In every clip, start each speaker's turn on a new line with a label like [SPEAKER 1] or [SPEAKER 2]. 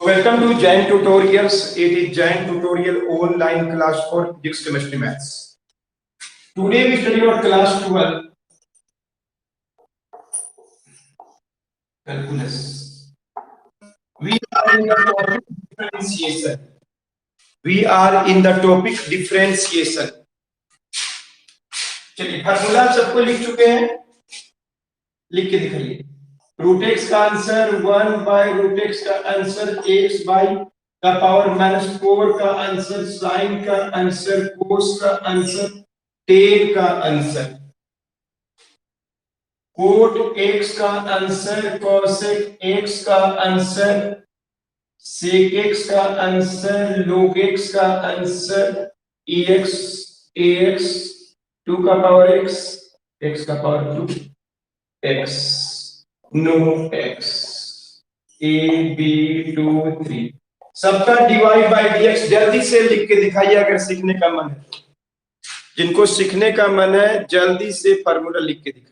[SPEAKER 1] Welcome to Jain Tutorials. It is Jain Tutorial online class for physics, chemistry, maths. Today we study about class 12 calculus. We are in the topic differentiation. We are in the topic differentiation. चलिए formula सबको लिख चुके हैं, लिख के दिखाइए। Root x का answer 1 by root x का आंसर एक्स बाय का पावर -4 का आंसर साइन का आंसर कोस का आंसर टेन का आंसर कोट एक्स का आंसर कोसेक एक्स का आंसर सेक एक्स का आंसर लोग एक्स का आंसर एक्स एक्स 2 का पावर एक्स का पावर 2 एक्स नो एक्स ए बी 2 3 सबका डिवाइड बाय डीएक्स जल्दी से लिख के दिखाइए अगर सीखने का मन है। जिनको सीखने का मन है जल्दी से फार्मूला लिख के दिखाइए।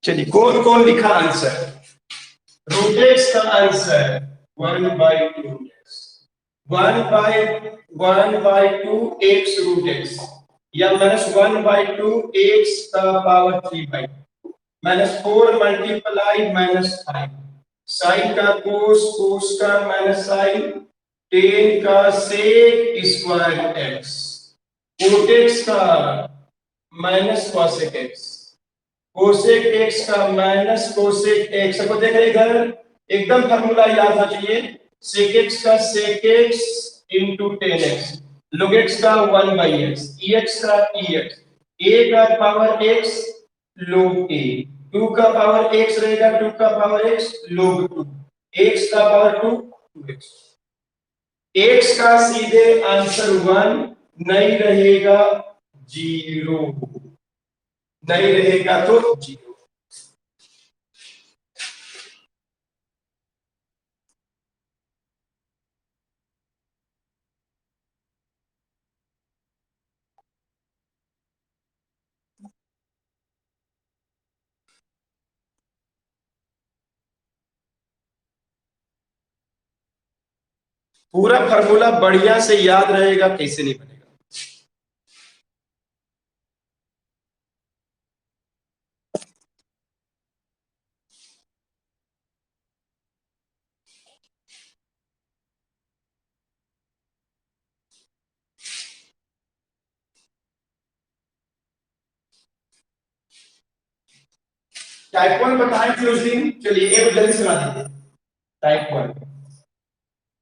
[SPEAKER 1] चलिए कौन कौन लिखा आंसर? रूट एक्स का answer 1 by 2 x 1/2 x root x या -1/2 एक्स का पावर 3/2 -4 मल्टीप्लाई -5 साइन का कोस कोस का माइनस साइन टेन का sec square x cot x का minus cosec x cosec x का माइनस कोसेक एक्स को देख रहे इधर एकदम फार्मूला याद होना चाहिए। सेक एक्स का sec x into tan x log x का 1/x एक्स का एक्स ए का पावर एक्स लोग ए 2 का पावर एक्स रहेगा 2 का पावर एक्स लोग 2 एक्स का पावर 2 2x एक्स का सीधे आंसर 1 नहीं रहेगा 0 नहीं रहेगा तो 0। पूरा फार्मूला बढ़िया से याद रहेगा कैसे नहीं बनेगा। टाइप 1 बताए थे उस दिन, चलिए एक जल्दी सुना दीजिए। Type 1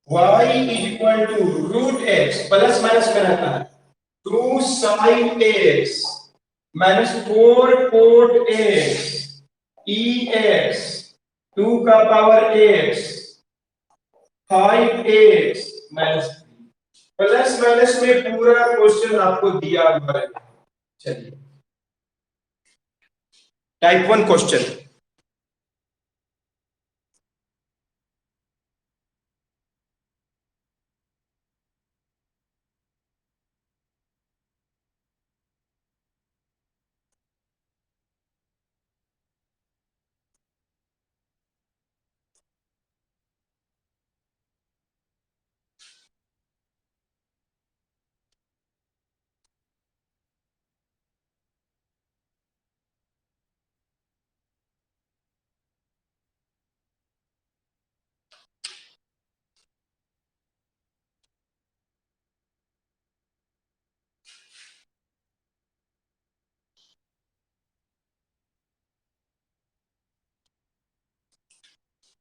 [SPEAKER 1] y is equal to root x, plus minus में रहता है, 2 sine x minus 4 cot x e x 2 का power x 5 x minus, plus minus में पूरा क्वेश्चन आपको दिया हुआ है। चलिए टाइप 1 क्वेश्चन,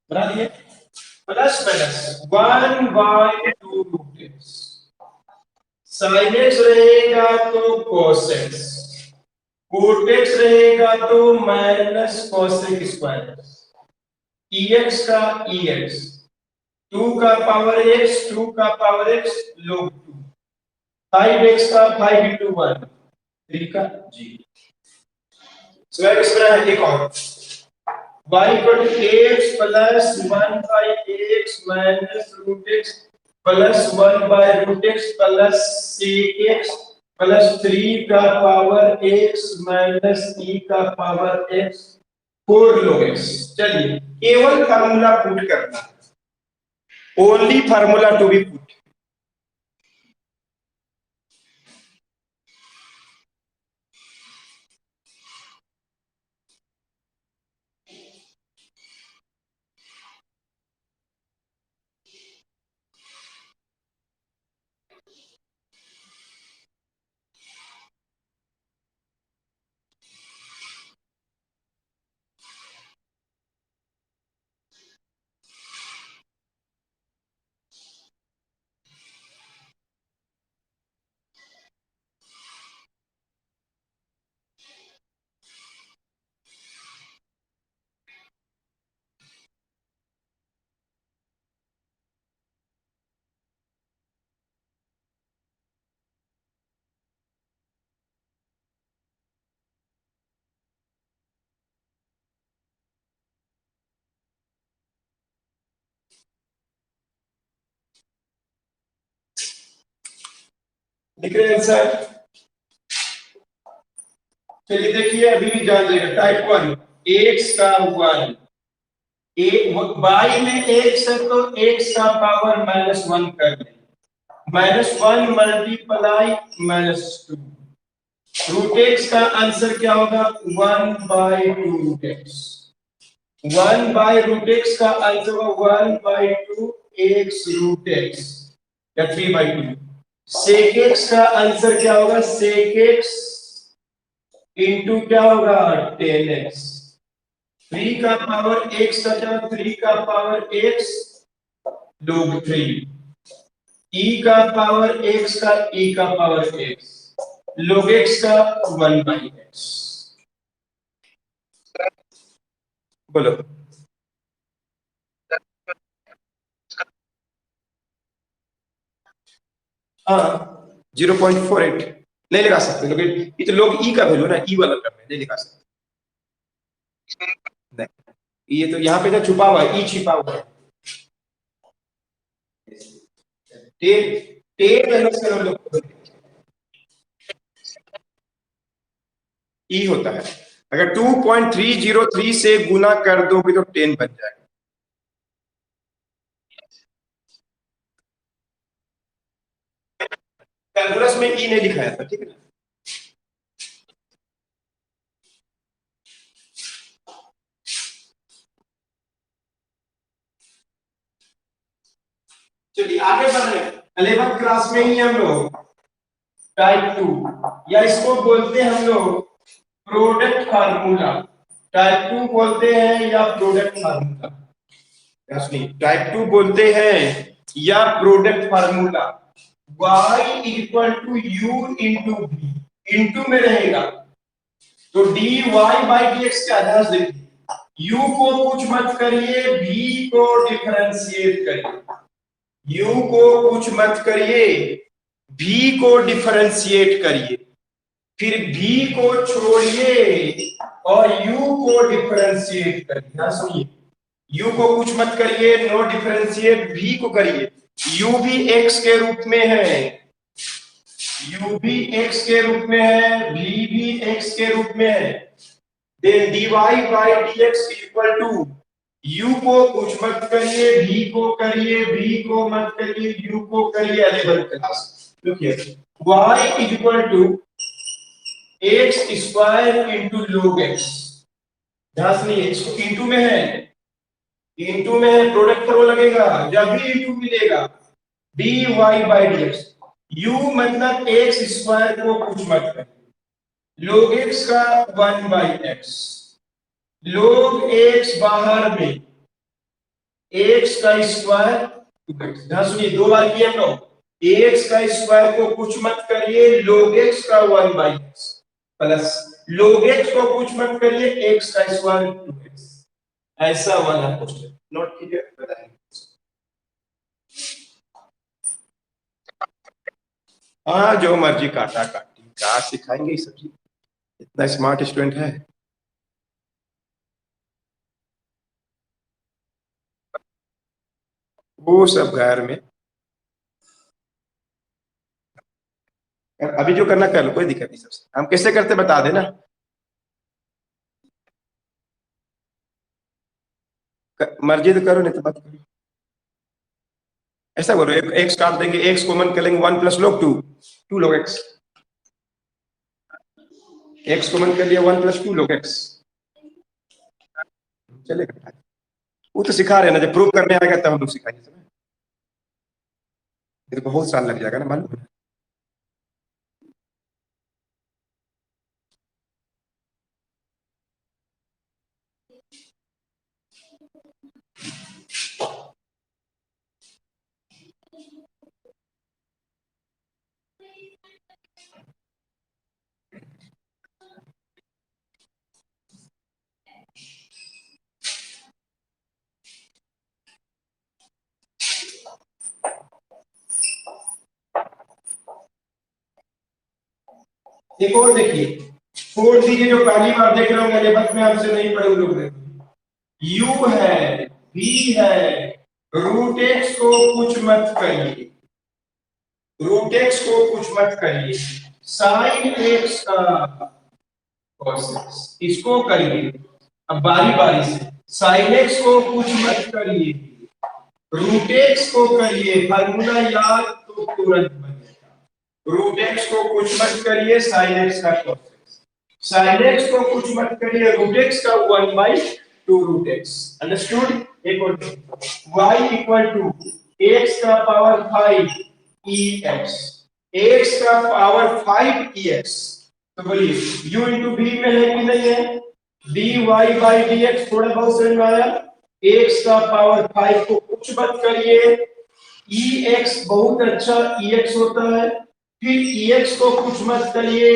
[SPEAKER 1] बना दिए। Plus minus 1 by 2 root x, sine x रहेगा तो cos x, कोट एक्स रहेगा तो माइनस cosec स्क्वायर, ex का ex, 2 का पावर x 2 का पावर x log 2, 5x का 5 into 1 3 का g। सो इस तरह है एक और y equal to x plus 1 by x minus root x plus 1 by root x plus sec x plus 3 का पावर x माइनस e का पावर x 4 log x। चलिए केवल फार्मूला पुट करना है, only formula to be put. लिख रहे हैं answer. चलिए देखिए अभी भी जान लेगा। टाइप 1 x का 1, y में x है तो x का पावर -1 कर दें, -1 मल्टीप्लाई -2, रूट एक्स का आंसर क्या होगा 1 by 2 root x, 1 by root x का आंसर होगा 1 बाय 2 एक्स रूट एक्स या 3 बाय 2। सेक एक्स का आंसर क्या होगा सेक एक्स इंटू क्या होगा 10x, 3 का पावर x का क्या 3 का पावर x log 3, e का पावर x का e का पावर x log x का 1 बाई x। बोलो हाँ 0.48 नहीं लगा सकते, लेकिन ये तो लोग ई का वैल्यू ना, ई वाला टर्म है, नहीं लिखा सकते। नहीं ये तो यहाँ पे जो छुपा हुआ है ई छिपा हुआ है, टेन टेन माइनस करो लोग ई होता है, अगर 2.303 से गुना कर दोगे तो 10 बन जाएगा। कैलकुलस में ई नहीं दिखाया था, ठीक है ना। चलिए आगे बढ़ रहे हैं। 11th क्लास में ही हम लोग टाइप 2 या इसको बोलते हैं हम लोग प्रोडक्ट फार्मूला, टाइप टू बोलते हैं या प्रोडक्ट फार्मूला? टाइप टू बोलते हैं या product formula? y equal to u into v, into में रहेगा तो dy बाई dx क्या ध्यान से देखिए, u को कुछ मत करिए, v को डिफरेंशिएट करिए, u को कुछ मत करिए, v को डिफरेंशिएट करिए, फिर v को छोड़िए और u को डिफरेंशिएट करिए। ध्यान सुनिए, u को कुछ मत करिए, नो डिफरेंशिएट, v को करिए, u भी x के रूप में है, u भी x के रूप में है, v भी x के रूप में है, then dy by dx equal to u को कुछ मत करिए, v को करिए, v को मत करिए, u को करिए, अलेबल क्लास। देखिए y equal to x square into log x, ध्यान से नहीं इसको इंटू में है, इंटू में है, प्रोडक्ट वो लगेगा जब भी इंटू मिलेगा, dy बाई dx, u मतलब x स्क्वायर को कुछ मत करिए, log x का 1 बाई x, log x बाहर में x का स्क्वायर, ध्यान सुनिए दो बार किया हम लोग, x का स्क्वायर को कुछ मत करिए, log x का 1 by x plus log x को कुछ मत करिए, x का स्क्वायर 2x, ऐसा वाला क्वेश्चन नोट कीजिए, बताइए। हाँ जो मर्जी काटा काटी, क्या सिखाएंगे ये सब चीज, इतना स्मार्ट स्टूडेंट है। वो सब घर में, अभी जो करना कर लो, कोई दिक्कत नहीं, सबसे हम कैसे करते बता देना, मर्जी तो करो नहीं तो मत करो, ऐसा बोलो, एक्स काट देंगे, एक्स कॉमन कर लेंगे, 1 प्लस लोग 2, 2 लोग एक्स, एक्स कॉमन कर लिया, 1 प्लस 2 लोग एक्स, चलेगा। वो तो सिखा रहे हैं ना, जब प्रूव करने आएगा तब हम लोग सिखाएंगे, ये तो बहुत साल लग जाएगा ना, मालूम है। एक और देखिए, छोड़ दीजिए जो पहली बार देख रहे होंगे, लेबल में आपसे नहीं पढ़े लोग, u है, v है, रूट एक्स को कुछ मत करिए, रूट एक्स को कुछ मत करिए, साइन एक्स का cos x, इसको करिए, अब बारी बारी से, साइन एक्स को कुछ मत करिए, रूट एक्स को करिए, फार्मूला याद तो तुरंत बनेगा, रूट एक्स को कुछ मत करिए, साइन एक्स का cos x, साइन एक्स को कुछ मत करिए, रूट एक्स का 1 बाई 2 रूट एक्स, अंडरस्टूड। एक और y इक्वल टू x का पावर 5 ex, x का पावर 5 ex, तो बोलिए u इंटू v में है कि नहीं है, dy बाई dx, थोड़ा बहुत समझ में आया, x का पावर 5 को कुछ मत करिए, ex बहुत अच्छा ex होता है, फिर ex को कुछ मत करिए,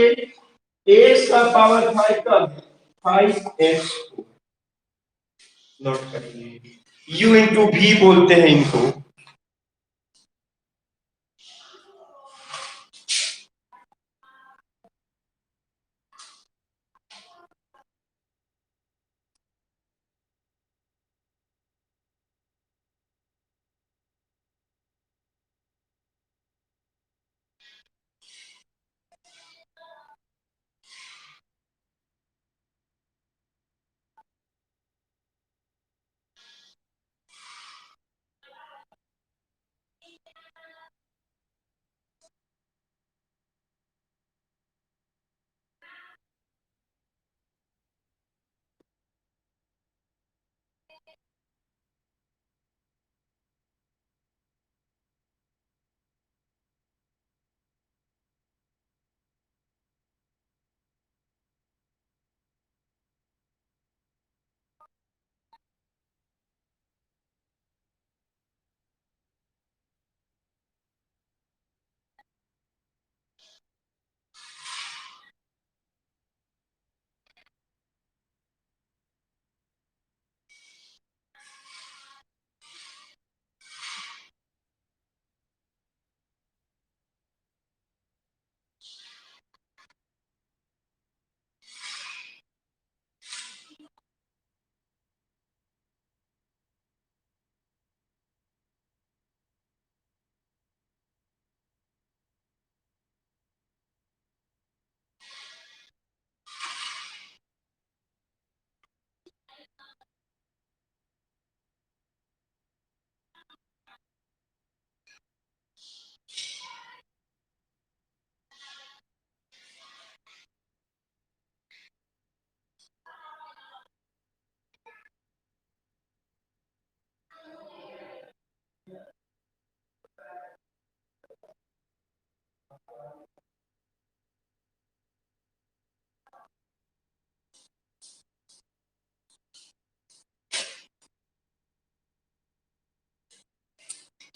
[SPEAKER 1] एक्स का पावर 5 का 5x नोट करिए, u इंटू भी बोलते हैं इनको।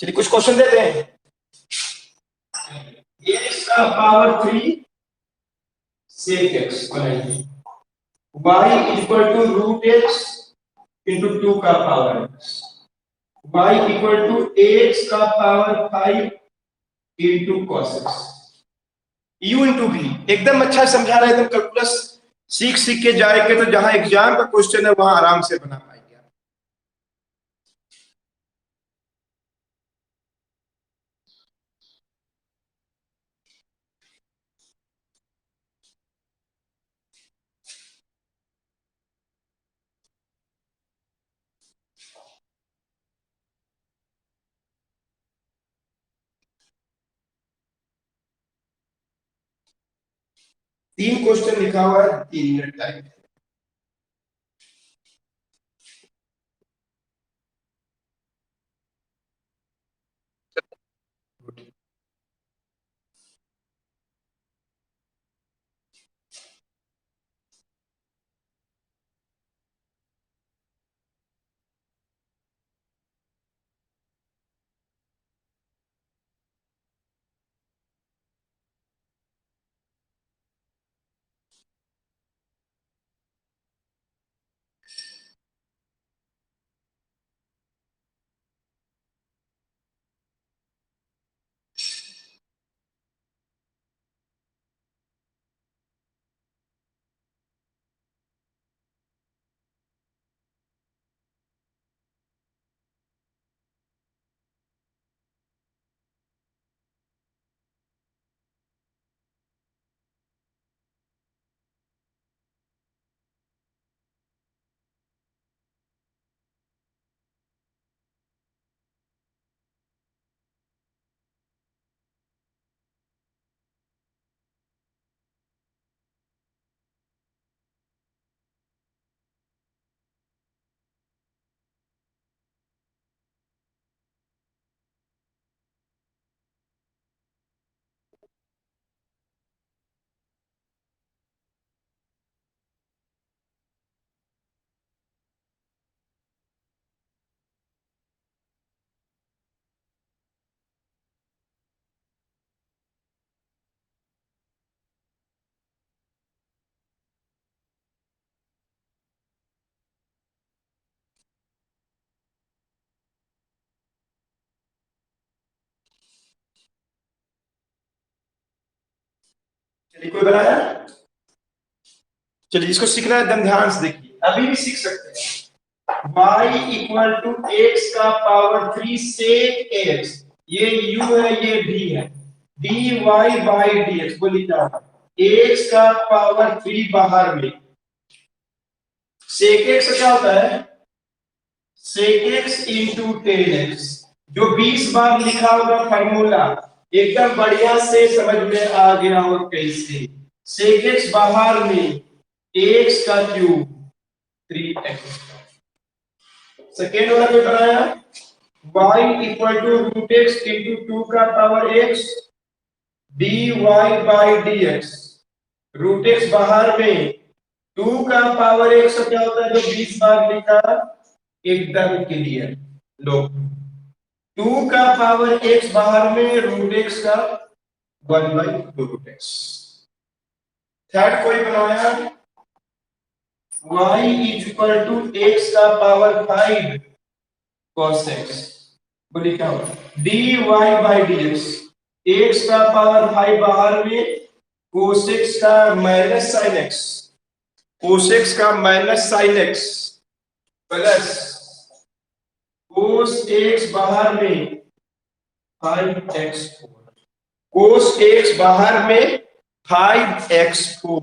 [SPEAKER 1] चलिए कुछ क्वेश्चन देते हैं। x का पावर 3 sec x बनाइए, y equal to root x into 2 का power x, y equal to x का power 5 into cos x, u into v। एकदम अच्छा समझा रहा है, एकदम कैलकुलस सीख सीख के जाएंगे तो जहां एग्जाम का क्वेश्चन है वहां आराम से बना पाएंगे। 3 क्वेश्चन लिखा हुआ है, 3 मिनट टाइम। चलिए कोई बनाया? चलिए इसको सीखना है, एकदम ध्यान से देखिए, अभी भी सीख सकते हैं। y इक्वल टू x का पावर 3 sec x, ये u है ये v है, dy बाई dx। बोलिए क्या होगा? x का पावर 3 बाहर में, sec x क्या होता है? sec x इंटू 10x, जो 20 बार लिखा होगा फॉर्मूला, एकदम बढ़िया से समझ में आ गया। और कैसे? sec x बाहर में x का क्यूब 3x। सेकेंड वाला कोई बनाया? y equal to root x into 2 का power x, dy by dx। Root x बाहर में, 2 का पावर x क्या होता है जो 20 बार लिखा, एकदम क्लियर। लो, 2 का पावर x बाहर में, रूट x का 1 बाई रूट एक्स। थर्ड कोई बनाया? y इक्वल टू x का पावर 5 cos x। बोलिए क्या होगा? dy बाई dx, x का पावर 5 बाहर में, cos x का minus sin x, cos x का minus sin x plus cos x बाहर में 5x4, cos x बाहर में 5x4।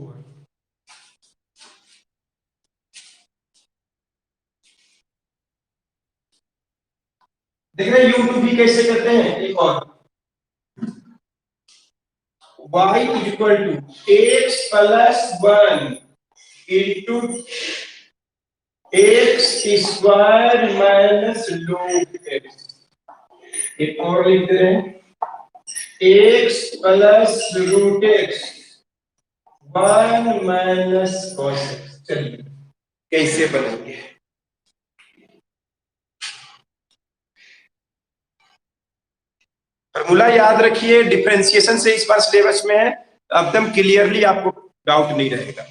[SPEAKER 1] देख रहे हैं यूट्यूब भी कैसे करते हैं? एक और, y equal to x plus 1 into x square minus log x. एक और लिख दे रहे हैं, x plus root x 1 minus cos x. चलिए कैसे बनेंगे? फॉर्मूला याद रखिए, डिफरेंशिएशन से इस बार सिलेबस में है, एकदम क्लियरली आपको डाउट नहीं रहेगा।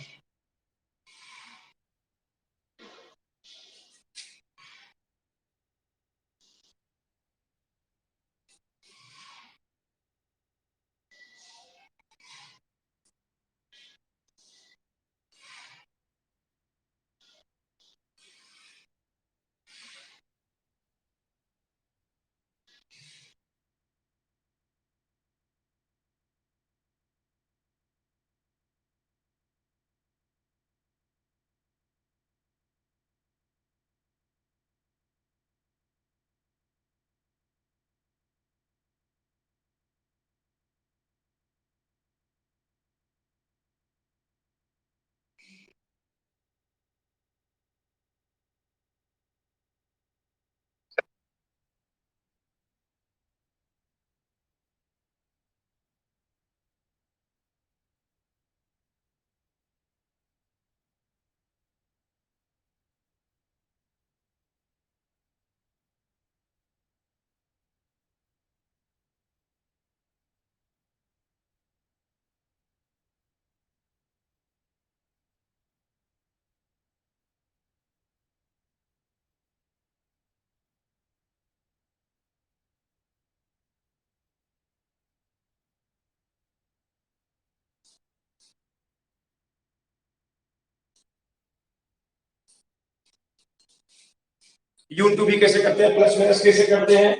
[SPEAKER 1] U2 भी कैसे करते हैं, प्लस माइनस कैसे करते हैं,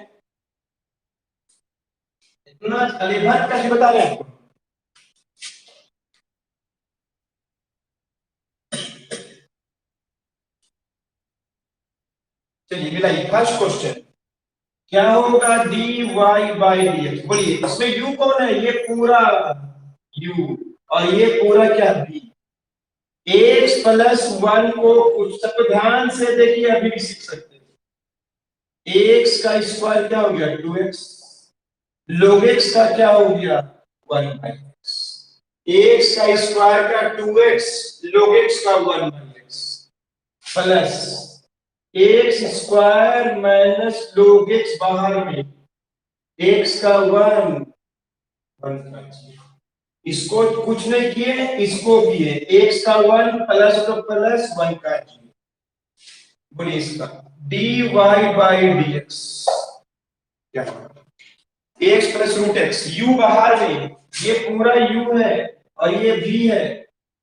[SPEAKER 1] इतना अलीभात कैसे बता रहे हैं आपको। चलिए मिलाइए, फर्स्ट क्वेश्चन क्या होगा, d y by d x. बोलिए इसमें u कौन है, ये पूरा u और ये पूरा क्या b। x प्लस 1 को कुछ सब ध्यान से देखिए, अभी भी सीख सकते हैं। x का स्क्वायर क्या हो गया 2x, log x का क्या हो गया 1 बाई x, x का स्क्वायर का 2x, log x का 1 by x, plus x square minus log x बाहर में, x का 1 इसको कुछ नहीं किए, इसको किए, x का 1 प्लस तो प्लस 1 का किए। बोलिए इसका dy बाई dx क्या, x plus root x, u बाहर में, ये पूरा u है और ये v है,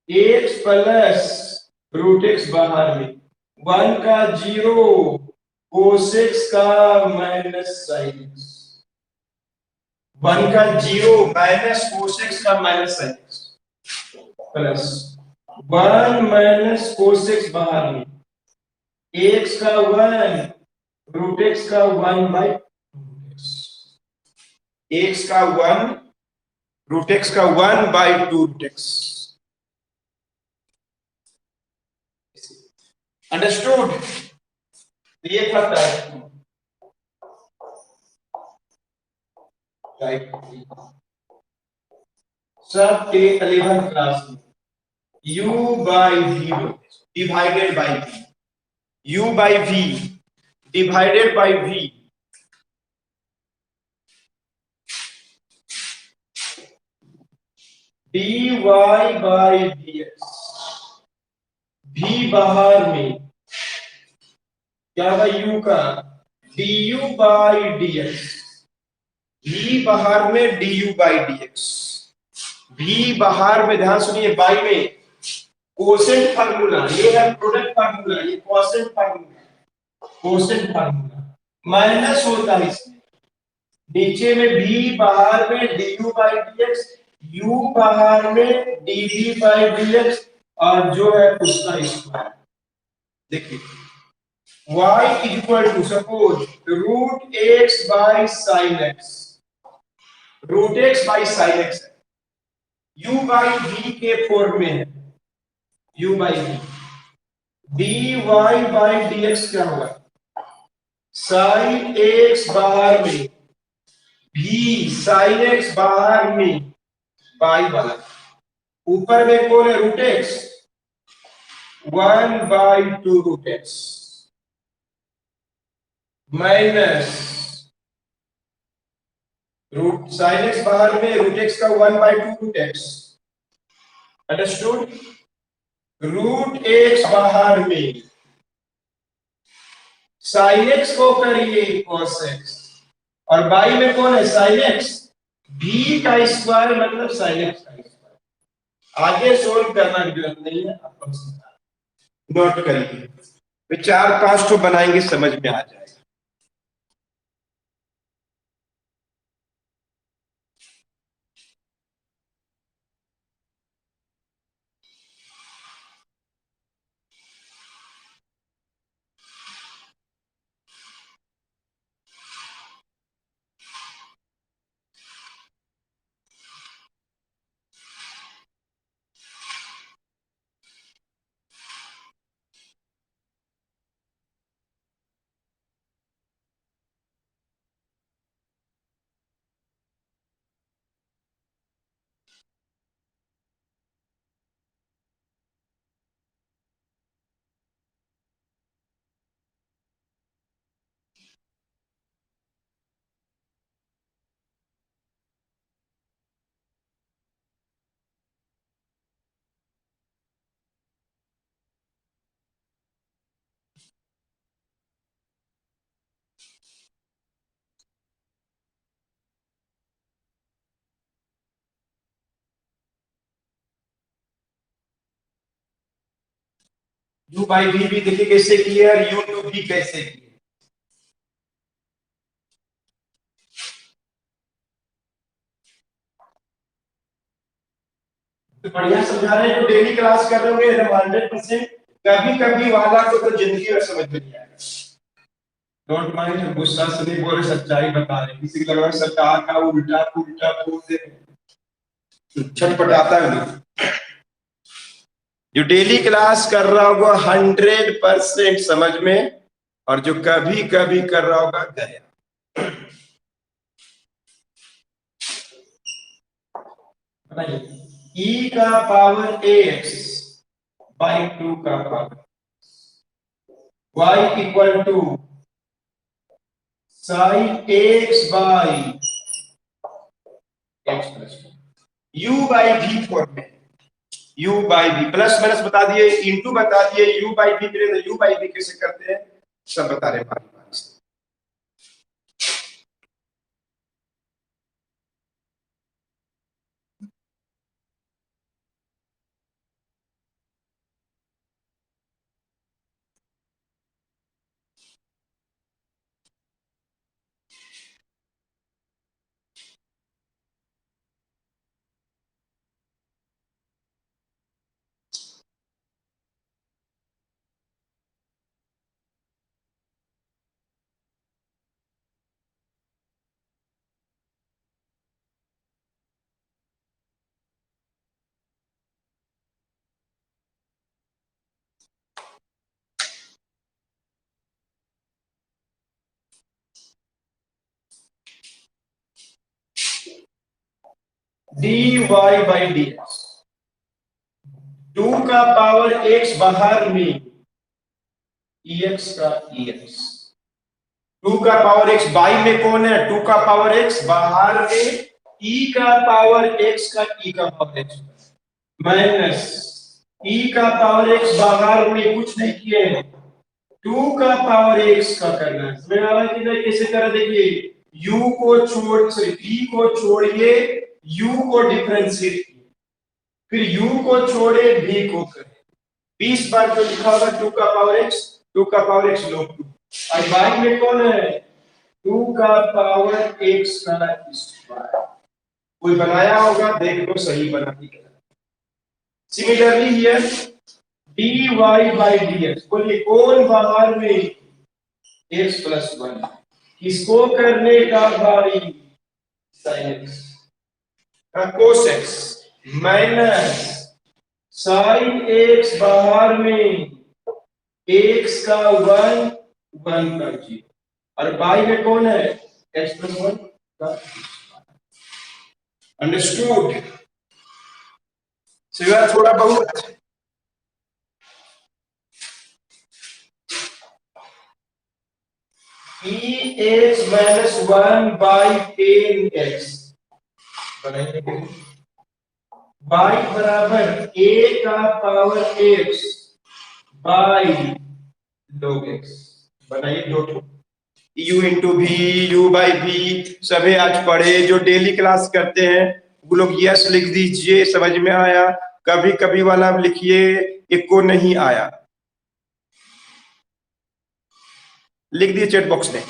[SPEAKER 1] x प्लस रूट एक्स बाहर में, 1 का 0 cos x का माइनस sin x, 1 का 0 माइनस cos x का minus sin x, plus 1 minus cos x बाहर में, x का 1 रूट x का 1 बाई x का 1 रूट x का 1 बाई 2 रूट x। अंडरस्टूड, ये पता है राइट। सब के 11th क्लास में u by v divided by v, u by v divided by v, dy by dx, v बाहर में क्या होगा u का du बाई dx, v बाहर में du बाई dx, v बाहर में, ध्यान सुनिए, बाई में कोसेंट फार्मूला, ये है प्रोडक्ट फार्मूला, ये quotient formula, quotient formula minus होता है इसमें, नीचे में v बाहर में du बाई dx, u बाहर में dv बाई dx और जो है उसका स्क्वायर। देखिए y equal to suppose root x by sine x, root x by sine x है, u बाई v के फॉर्म में है, u by v, dy by dx क्या होगा, साइन x बाहर में, v साइन x बाहर में, बाई वाला, ऊपर में कौन है root x, 1 by 2 root x minus root sine x बाहर में, रूट एक्स का 1/2 root x, understood. Root x बाहर में, साइन एक्स को करिए कॉस एक्स, और बाई में कौन है साइन एक्स, भी का स्क्वायर मतलब साइन एक्स का स्क्वायर। आगे सोल्व करना की जरूरत नहीं है, आप नोट करिए, 4-5 तो बनाएंगे, समझ में आ जाएगा। u बाई v भी देखिए कैसे किए और u टू v कैसे किए। तो बढ़िया समझा रहे हैं, जो डेली क्लास कर रहे होंगे एकदम 100%। कभी कभी वाला को तो जिंदगी में समझ में नहीं आएगा। डोंट माइंड, गुस्सा से नहीं बोल रहे, सच्चाई बता रहे। किसी को लग रहा है सरकार का उल्टा उल्टा बोल दे, छटपटाता है लोग। जो डेली क्लास कर रहा होगा 100% समझ में, और जो कभी कभी कर रहा होगा गया। e का पावर ax बाई 2 का power y equal to sine x by x plus u by v format, u by v plus minus बता दिए, इंटू बता दिए, u बाई v के लिए u बाई v कैसे करते हैं सब बता रहे हैं। dy बाई dx, 2 का पावर x बाहर में, ex का ex, 2 का पावर x बाई में कौन है, 2 का पावर x बाहर में, e का पावर x का e का पावर x माइनस e का पावर x बाहर में कुछ नहीं किए, 2 का पावर x का करना है। समझ आ रहा है कि नहीं, कैसे करा देखिए, u को छोड़, सॉरी v को छोड़िए, u को डिफरेंशिएट, फिर u को छोड़े v को करें, 20 बार जो लिखा होगा 2 का पावर x, 2 का पावर x लोग 2, और बाई में कौन है 2 का पावर x का स्क्वायर। कोई बनाया होगा देख लो, सही बना दिया। Similarly here dy by dx, बोलिए कौन बाहर में x प्लस 1, किसको करने का बारी sin x का cos x minus sine x बाहर में x का 1 1 का 0, और बाई में कौन है x प्लस 1 का। अंडरस्टूड। सिवा थोड़ा बहुत ई एक्स माइनस 1 बाई 10x बनाइए। y बराबर a का power x by log x बनाइए। दो u इंटू भी, यू बाई भी सभी आज पढ़े, जो डेली क्लास करते हैं वो लोग यस लिख दीजिए, समझ में आया। कभी कभी वाला लिखिए एक को नहीं आया, लिख दिए चैट बॉक्स में।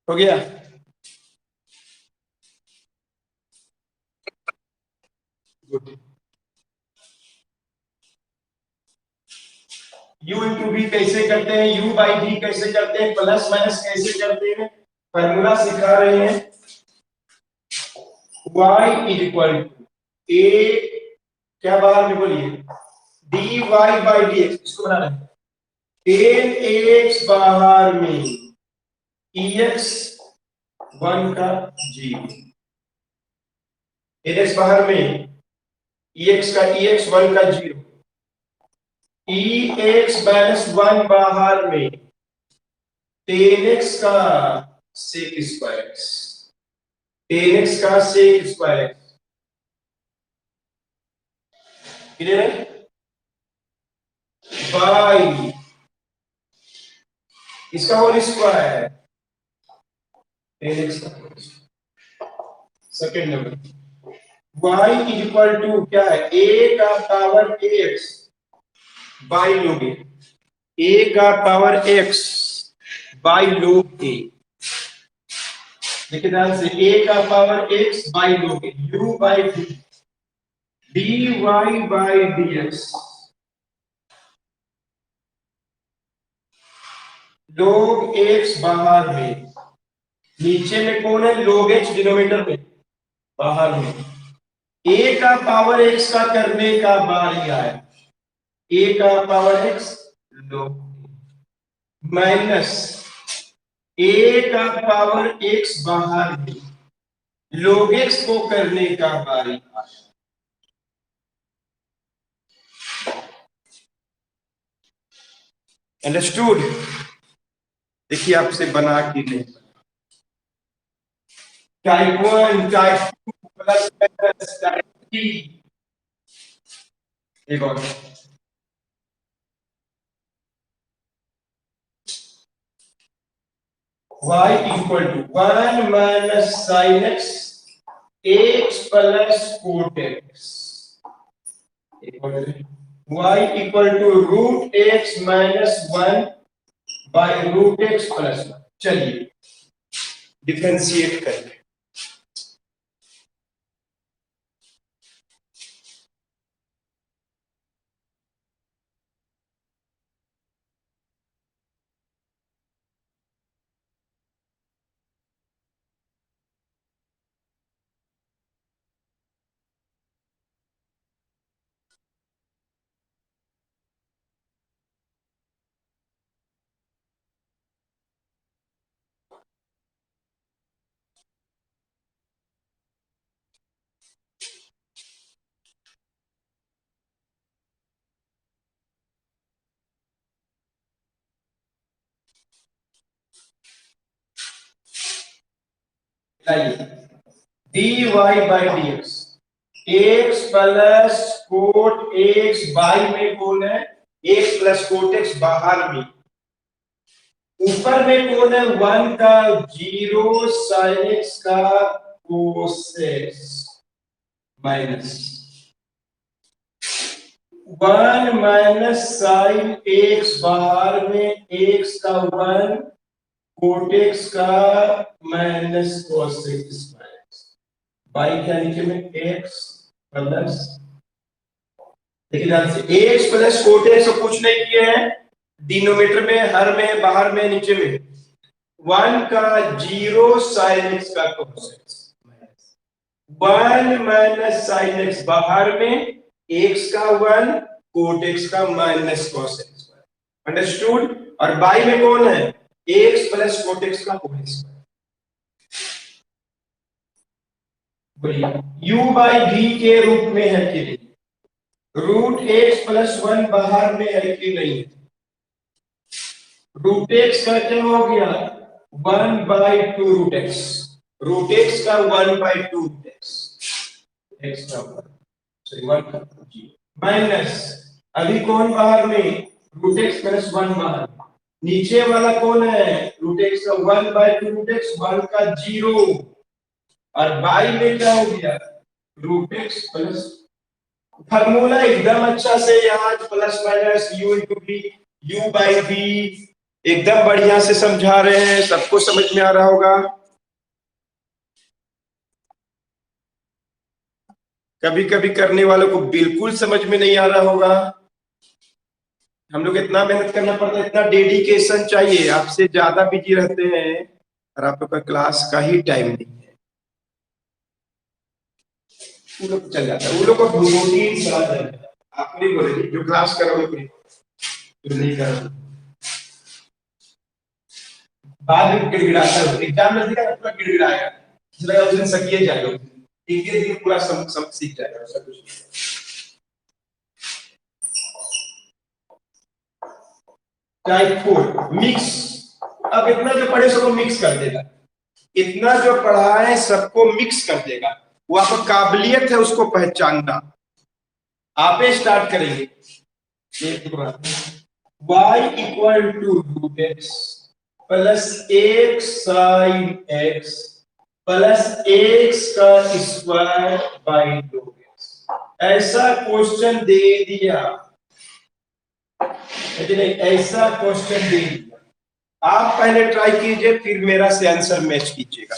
[SPEAKER 1] हो गया। गुड। u इंटू v कैसे करते हैं, u बाई v कैसे करते हैं, प्लस माइनस कैसे करते हैं, फॉर्मूला सिखा रहे हैं। y is equal to a, क्या बाहर में बोलिए, dy बाई dx, इसको बनाना है। 10x बाहर में ex 1 का 0, ex बाहर में ex का ex 1 का 0, ex माइनस 1 बाहर में 10x का sec स्क्वायर, 10x का sec स्क्वायर, क्लियर है, बाई इसका होल स्क्वायर 10x का। Second number y is equal to क्या है, a का power x by log a का power x by log a, देखिए ध्यान से, a का power x by log u by v dy by dx, log x बाहर में, नीचे में कौन है, log x डिनोमिनेटर में, बाहर में a का पावर x का करने का बारी आया, a का power x log minus a का पावर x बाहर में log x को करने का बारी आया। अंडरस्टूड? देखिए आपसे बना के नहीं, टाइप 1 टाइप 2 प्लस टाइप 3। एक और y equal to 1 minus sine x x plus cot x, y equal to root x minus 1 by root x plus 1। चलिए डिफरेंशिएट करें। dy by d x plus cot x by में कौन है, x plus cot x बाहर में, ऊपर में कौन है 1 का 0 साइन एक्स का कोसेक्स माइनस 1 माइनस साइन एक्स बाहर में एक्स का 1 कोट एक्स का माइनस कोसेक्स बाई क्या नीचे में एक्स प्लस, देखिए ध्यान से एक्स प्लस कोट एक्स कुछ नहीं किए हैं, डिनोमिनेटर में हर में बाहर में नीचे में 1 का 0 साइन एक्स का कोसेक्स 1 माइनस साइन एक्स बाहर में एक्स का 1 कोट एक्स का माइनस कॉस एक्स, अंडरस्टूड? और बाई में कौन है एक्स प्लस कोट एक्स का whole square. u by v के रूप में है कि नहीं, रूट एक्स प्लस 1 बाहर में है कि नहीं, रूट एक्स का क्या हो गया 1 बाई 2 रूट एक्स का 1 बाई 2 रूट एक्स का 1 सॉरी 1 का माइनस अभी कौन बाहर में रूट एक्स प्लस 1 बाहर, नीचे वाला कौन है रूट एक्स का 1 बाई 2 रूट एक्स 1 का 0 और बाई में क्या हो गया रूट एक्स प्लस, फार्मूला एकदम अच्छा से यहाँ plus minus u into v u by v एकदम बढ़िया से समझा रहे हैं, सबको समझ में आ रहा होगा। कभी कभी करने वालों को बिल्कुल समझ में नहीं आ रहा होगा। हम लोग इतना मेहनत करना पड़ता है, इतना डेडिकेशन चाहिए, आपसे ज्यादा बिजी रहते हैं और आप लोग का क्लास का ही टाइम नहीं है। वो लोग चल जाता है, वो लोग को रूटीन चला जाता है, आप नहीं बोले जो क्लास करोगे जो नहीं करोगे बाद में गिड़गिड़ाता है, एग्जाम नजदीक है पूरा गिड़गिड़ाएगा, इसलिए उस दिन सकिए जाएगा, एक दिन पूरा सब सीख जाएगा, ऐसा कुछ नहीं। टाइप 4 मिक्स, अब इतना जो पढ़े सबको मिक्स कर देगा, इतना जो पढ़ा है सबको मिक्स कर देगा, वो आपका काबिलियत है उसको पहचानना। आप स्टार्ट करेंगे y equal to root x plus x sine x plus x का स्क्वायर बाई 2x, ऐसा क्वेश्चन दे दिया, नहीं ऐसा क्वेश्चन दे दिया, आप पहले ट्राई कीजिए फिर मेरा से आंसर मैच कीजिएगा।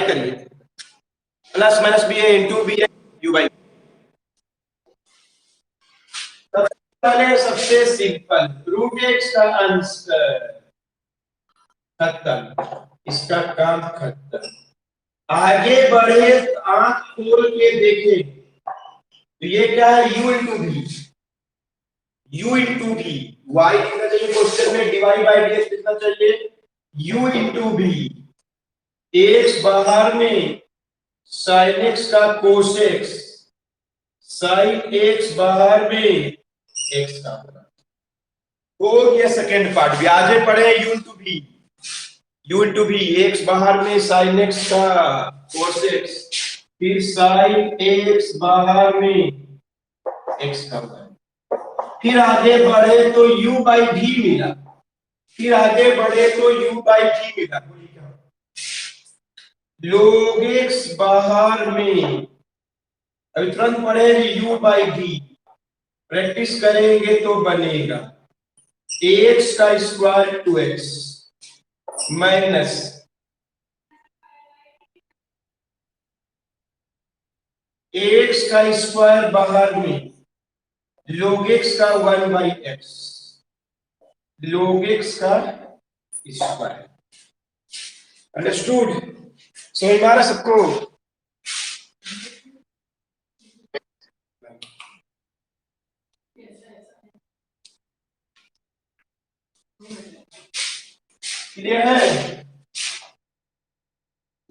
[SPEAKER 1] करिए, plus minus b a into b a u by. पहले सबसे सिंपल रूट एक्स का आंसर खत्म, इसका काम खत्म। आगे बढ़े तो आंख खोल के देखें तो ये क्या है, u इंटू भी, u इंटू भी, वाई कितना चाहिए क्वेश्चन में, डिवाइड बाई डी कितना चाहिए, u इंटू भी, एक्स बाहर में साइन एक्स का कोसेक्स, साइन एक्स बाहर में एक्स का हो गया। सेकेंड पार्ट भी आगे पढ़े, u इंटू भी, u इंटू भी, एक्स बाहर में साइन एक्स का कोसेक्स, फिर साइन एक्स बाहर में एक्स का, फिर आगे बढ़े तो u बाई भी मिला, फिर आगे बढ़े तो u बाई भी मिला, log x बाहर में, अभी तुरंत पढ़ेंगे u बाई भी, प्रैक्टिस करेंगे तो बनेगा एक्स का square two x minus x का स्क्वायर बाहर में log x का 1 बाई एक्स, log x का स्क्वायर। अंडरस्टूड? समझ में आ रहा सबको? क्लियर है?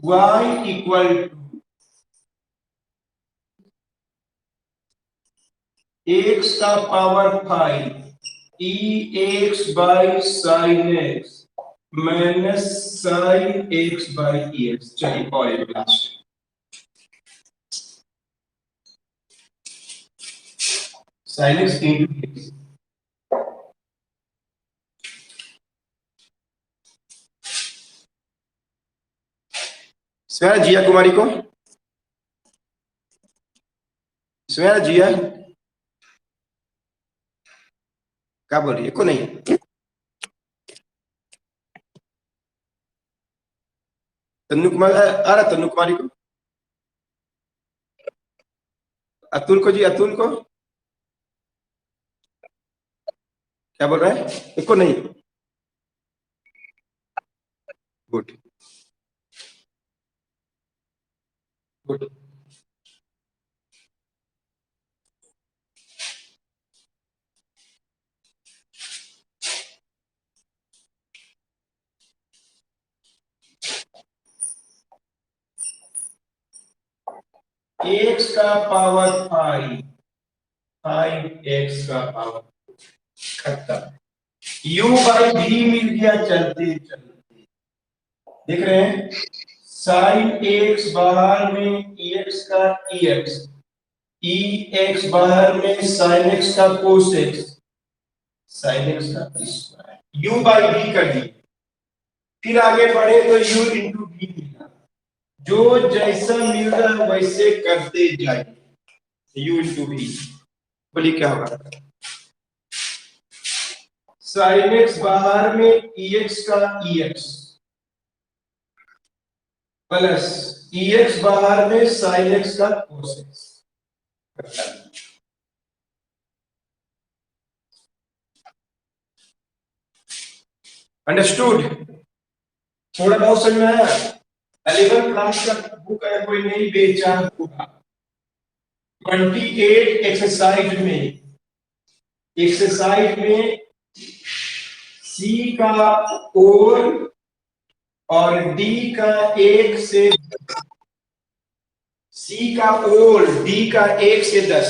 [SPEAKER 1] y इक्वल टू एक्स का power 5 e x by sine x minus sine x by e x. चलिए और एक class sine x into x, Swera Jiya Kumari को, स्वेरा जिया क्या बोल रही है को नहीं, तन्नु कुमार आ रहा, तन्नु कुमारी को, अतुल को जी, अतुल को क्या बोल रहा है, इसको नहीं, गुड गुड। एक्स का पावर 5, 5x का पावर खत्म, u बाई भी मिल गया चलते चलते, देख रहे हैं साइन एक्स बाहर में एक्स का एक्स, ई एक्स बाहर में साइन एक्स का कोस एक्स, साइन एक्स का स्क्वायर, u बाई भी कर दिए, फिर आगे बढ़े तो u इंटू भी मिला, जो जैसा मिल रहा है वैसे करते जाए, u इंटू भी, बोलिए क्या होगा, साइन एक्स बाहर में एक्स का एक्स प्लस एक्स बाहर में साइन एक्स का कोस एक्स। अंडरस्टूड? थोड़ा बहुत समझ में आया? 11 क्लास का बुक है, कोई नहीं बेचा होगा, 28 एक्सरसाइज में सी का और डी का 1 से, सी का ओल डी का 1 से 10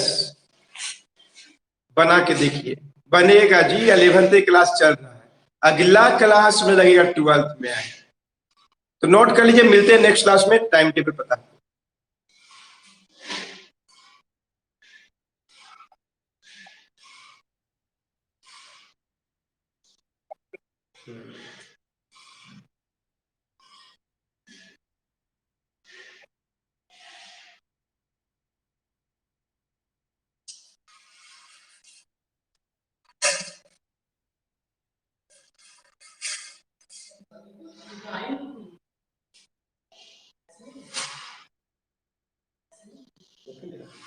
[SPEAKER 1] बना के देखिए, बनेगा जी। 11th क्लास चल रहा है, अगला क्लास में लगेगा 12th में आए, तो नोट कर लीजिए, मिलते हैं नेक्स्ट क्लास में, टाइम टेबल पता।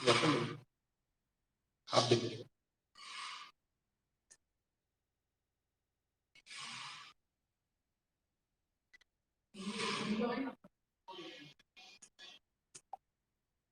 [SPEAKER 2] वापस